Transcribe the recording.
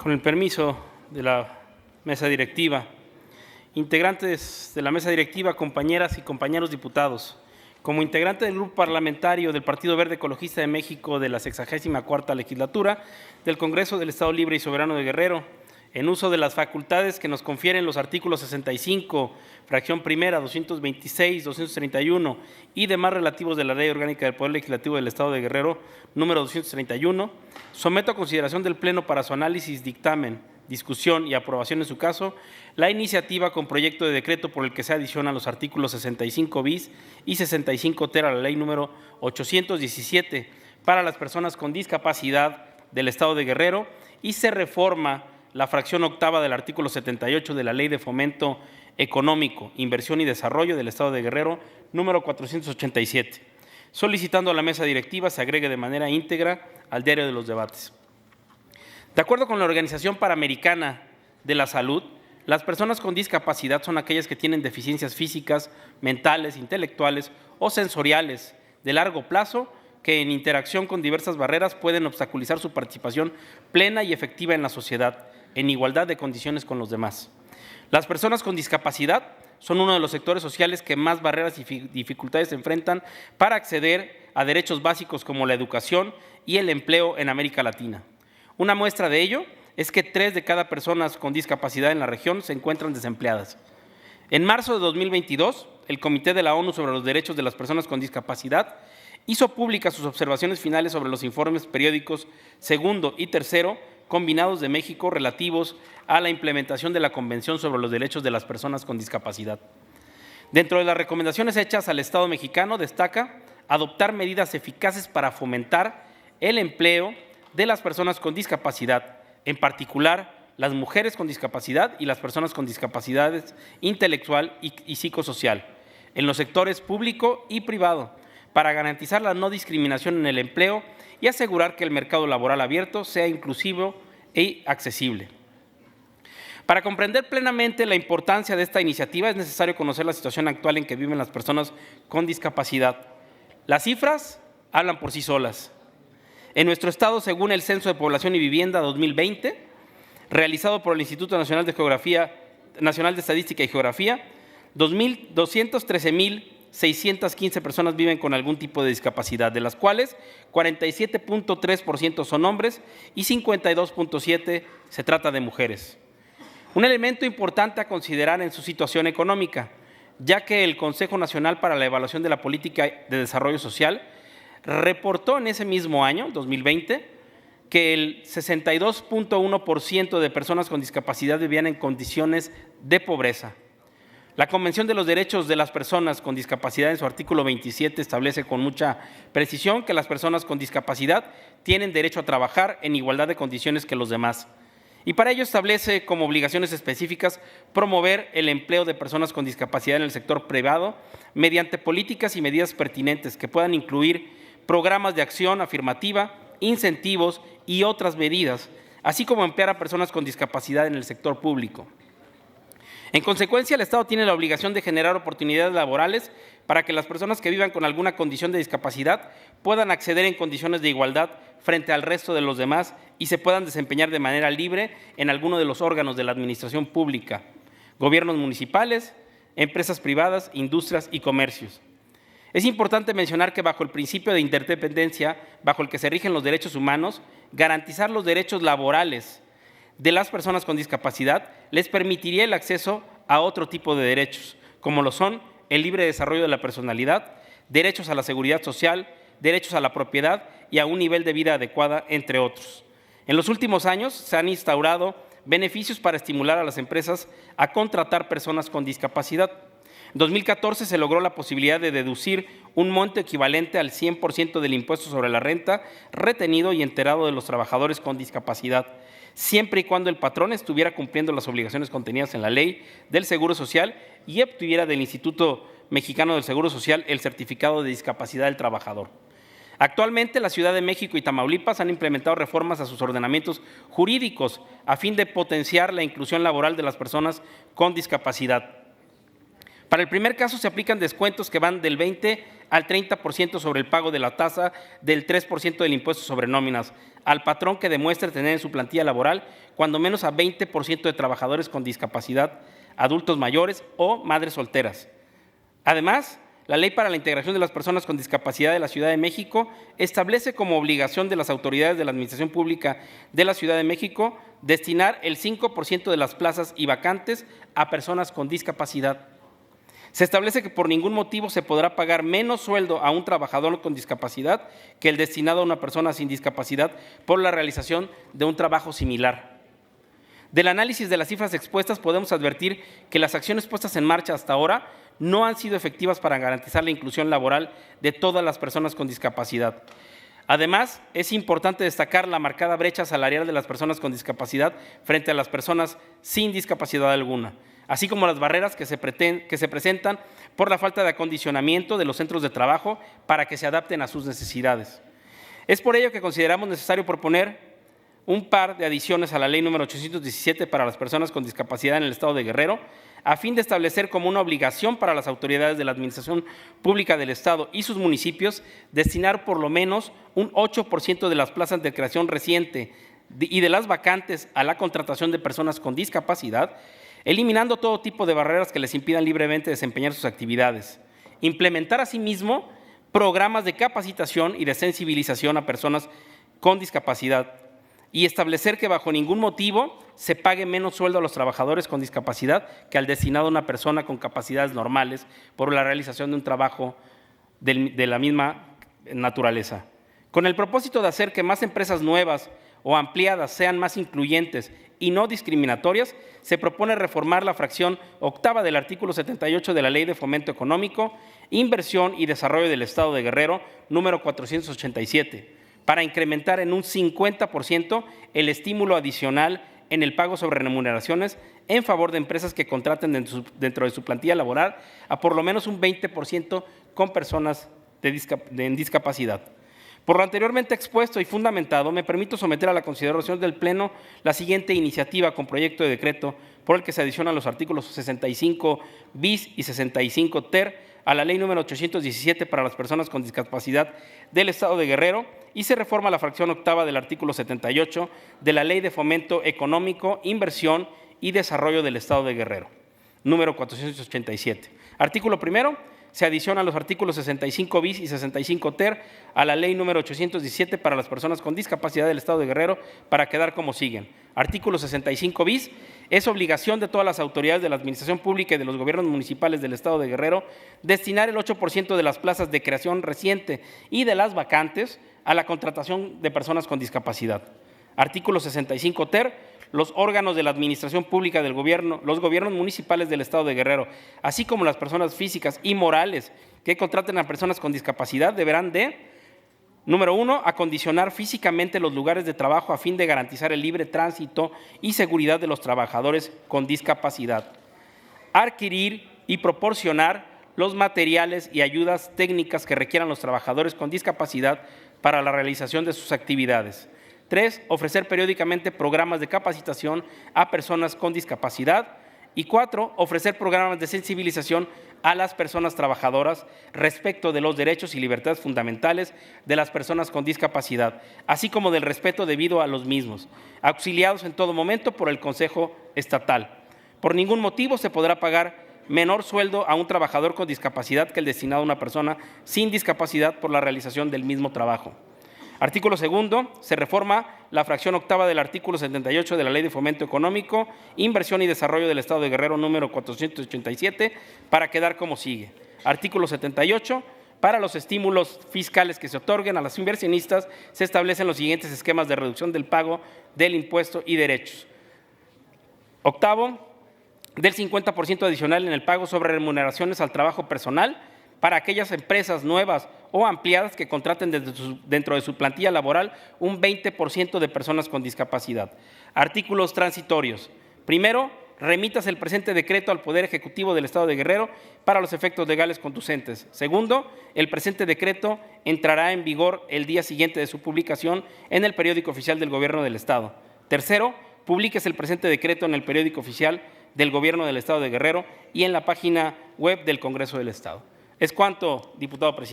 Con el permiso de la mesa directiva, integrantes de la mesa directiva, compañeras y compañeros diputados, como integrante del Grupo Parlamentario del Partido Verde Ecologista de México de la 64ª Legislatura del Congreso del Estado Libre y Soberano de Guerrero, en uso de las facultades que nos confieren los artículos 65, fracción primera, 226, 231 y demás relativos de la Ley Orgánica del Poder Legislativo del Estado de Guerrero, número 231, someto a consideración del Pleno para su análisis, dictamen, discusión y aprobación en su caso, la iniciativa con proyecto de decreto por el que se adicionan los artículos 65 bis y 65 ter a la Ley número 817 para las personas con discapacidad del Estado de Guerrero y se reforma la fracción octava del artículo 78 de la Ley de Fomento Económico, Inversión y Desarrollo del Estado de Guerrero, número 487, solicitando a la mesa directiva se agregue de manera íntegra al diario de los debates. De acuerdo con la Organización Panamericana de la Salud, las personas con discapacidad son aquellas que tienen deficiencias físicas, mentales, intelectuales o sensoriales de largo plazo que en interacción con diversas barreras pueden obstaculizar su participación plena y efectiva en la sociedad, en igualdad de condiciones con los demás. Las personas con discapacidad son uno de los sectores sociales que más barreras y dificultades se enfrentan para acceder a derechos básicos como la educación y el empleo en América Latina. Una muestra de ello es que 3 de cada personas con discapacidad en la región se encuentran desempleadas. En marzo de 2022, el Comité de la ONU sobre los Derechos de las Personas con Discapacidad hizo públicas sus observaciones finales sobre los informes periódicos segundo y tercero combinados de México relativos a la implementación de la Convención sobre los Derechos de las Personas con Discapacidad. Dentro de las recomendaciones hechas al Estado mexicano destaca adoptar medidas eficaces para fomentar el empleo de las personas con discapacidad, en particular las mujeres con discapacidad y las personas con discapacidades intelectual y psicosocial, en los sectores público y privado, para garantizar la no discriminación en el empleo y asegurar que el mercado laboral abierto sea inclusivo y accesible. Para comprender plenamente la importancia de esta iniciativa es necesario conocer la situación actual en que viven las personas con discapacidad. Las cifras hablan por sí solas. En nuestro estado, según el Censo de Población y Vivienda 2020, realizado por el Instituto Nacional de Estadística y Geografía, 213,615 personas viven con algún tipo de discapacidad, de las cuales 47.3% son hombres y 52.7% se trata de mujeres. Un elemento importante a considerar en su situación económica, ya que el Consejo Nacional para la Evaluación de la Política de Desarrollo Social reportó en ese mismo año, 2020, que el 62.1% de personas con discapacidad vivían en condiciones de pobreza. La Convención de los Derechos de las Personas con Discapacidad en su artículo 27 establece con mucha precisión que las personas con discapacidad tienen derecho a trabajar en igualdad de condiciones que los demás. Y para ello establece como obligaciones específicas promover el empleo de personas con discapacidad en el sector privado mediante políticas y medidas pertinentes que puedan incluir programas de acción afirmativa, incentivos y otras medidas, así como emplear a personas con discapacidad en el sector público. En consecuencia, el Estado tiene la obligación de generar oportunidades laborales para que las personas que vivan con alguna condición de discapacidad puedan acceder en condiciones de igualdad frente al resto de los demás y se puedan desempeñar de manera libre en alguno de los órganos de la administración pública, gobiernos municipales, empresas privadas, industrias y comercios. Es importante mencionar que bajo el principio de interdependencia, bajo el que se rigen los derechos humanos, garantizar los derechos laborales de las personas con discapacidad les permitiría el acceso a otro tipo de derechos, como lo son el libre desarrollo de la personalidad, derechos a la seguridad social, derechos a la propiedad y a un nivel de vida adecuada, entre otros. En los últimos años se han instaurado beneficios para estimular a las empresas a contratar personas con discapacidad. En 2014 se logró la posibilidad de deducir un monto equivalente al 100% del impuesto sobre la renta retenido y enterado de los trabajadores con discapacidad, siempre y cuando el patrón estuviera cumpliendo las obligaciones contenidas en la Ley del Seguro Social y obtuviera del Instituto Mexicano del Seguro Social el certificado de discapacidad del trabajador. Actualmente, la Ciudad de México y Tamaulipas han implementado reformas a sus ordenamientos jurídicos a fin de potenciar la inclusión laboral de las personas con discapacidad. Para el primer caso se aplican descuentos que van del 20 al 30% sobre el pago de la tasa del 3% del impuesto sobre nóminas al patrón que demuestre tener en su plantilla laboral cuando menos a 20% de trabajadores con discapacidad, adultos mayores o madres solteras. Además, la Ley para la Integración de las Personas con Discapacidad de la Ciudad de México establece como obligación de las autoridades de la Administración Pública de la Ciudad de México destinar el 5% de las plazas y vacantes a personas con discapacidad. Se establece que por ningún motivo se podrá pagar menos sueldo a un trabajador con discapacidad que el destinado a una persona sin discapacidad por la realización de un trabajo similar. Del análisis de las cifras expuestas podemos advertir que las acciones puestas en marcha hasta ahora no han sido efectivas para garantizar la inclusión laboral de todas las personas con discapacidad. Además, es importante destacar la marcada brecha salarial de las personas con discapacidad frente a las personas sin discapacidad alguna, así como las barreras que se presentan por la falta de acondicionamiento de los centros de trabajo para que se adapten a sus necesidades. Es por ello que consideramos necesario proponer un par de adiciones a la Ley número 817 para las personas con discapacidad en el Estado de Guerrero, a fin de establecer como una obligación para las autoridades de la Administración Pública del Estado y sus municipios destinar por lo menos un 8% de las plazas de creación reciente y de las vacantes a la contratación de personas con discapacidad, eliminando todo tipo de barreras que les impidan libremente desempeñar sus actividades. Implementar asimismo programas de capacitación y de sensibilización a personas con discapacidad y establecer que bajo ningún motivo se pague menos sueldo a los trabajadores con discapacidad que al destinado a una persona con capacidades normales por la realización de un trabajo de la misma naturaleza. Con el propósito de hacer que más empresas nuevas o ampliadas sean más incluyentes y no discriminatorias, se propone reformar la fracción octava del artículo 78 de la Ley de Fomento Económico, Inversión y Desarrollo del Estado de Guerrero, número 487, para incrementar en un 50% el estímulo adicional en el pago sobre remuneraciones en favor de empresas que contraten dentro de su plantilla laboral a por lo menos un 20% con personas en discapacidad. Por lo anteriormente expuesto y fundamentado, me permito someter a la consideración del Pleno la siguiente iniciativa con proyecto de decreto por el que se adicionan los artículos 65 bis y 65 ter a la Ley número 817 para las personas con discapacidad del Estado de Guerrero y se reforma la fracción octava del artículo 78 de la Ley de Fomento Económico, Inversión y Desarrollo del Estado de Guerrero, número 487. Artículo primero, se adicionan los artículos 65 bis y 65 ter a la Ley número 817 para las personas con discapacidad del Estado de Guerrero para quedar como siguen. Artículo 65 bis, es obligación de todas las autoridades de la Administración Pública y de los gobiernos municipales del Estado de Guerrero destinar el 8% de las plazas de creación reciente y de las vacantes a la contratación de personas con discapacidad. Artículo 65 ter, los órganos de la Administración Pública del Gobierno, los gobiernos municipales del Estado de Guerrero, así como las personas físicas y morales que contraten a personas con discapacidad deberán de, número 1, acondicionar físicamente los lugares de trabajo a fin de garantizar el libre tránsito y seguridad de los trabajadores con discapacidad. Adquirir y proporcionar los materiales y ayudas técnicas que requieran los trabajadores con discapacidad para la realización de sus actividades. 3, ofrecer periódicamente programas de capacitación a personas con discapacidad. Y 4, ofrecer programas de sensibilización a las personas trabajadoras respecto de los derechos y libertades fundamentales de las personas con discapacidad, así como del respeto debido a los mismos, auxiliados en todo momento por el Consejo Estatal. Por ningún motivo se podrá pagar menor sueldo a un trabajador con discapacidad que el destinado a una persona sin discapacidad por la realización del mismo trabajo. Artículo segundo, se reforma la fracción octava del artículo 78 de la Ley de Fomento Económico, Inversión y Desarrollo del Estado de Guerrero, número 487, para quedar como sigue. Artículo 78, para los estímulos fiscales que se otorguen a los inversionistas, se establecen los siguientes esquemas de reducción del pago del impuesto y derechos. Octavo, del 50% adicional en el pago sobre remuneraciones al trabajo personal, para aquellas empresas nuevas o ampliadas que contraten dentro de su plantilla laboral un 20% de personas con discapacidad. Artículos transitorios. Primero, remítase el presente decreto al Poder Ejecutivo del Estado de Guerrero para los efectos legales conducentes. Segundo, el presente decreto entrará en vigor el día siguiente de su publicación en el Periódico Oficial del Gobierno del Estado. Tercero, publíquese el presente decreto en el Periódico Oficial del Gobierno del Estado de Guerrero y en la página web del Congreso del Estado. Es cuanto, diputado presidente.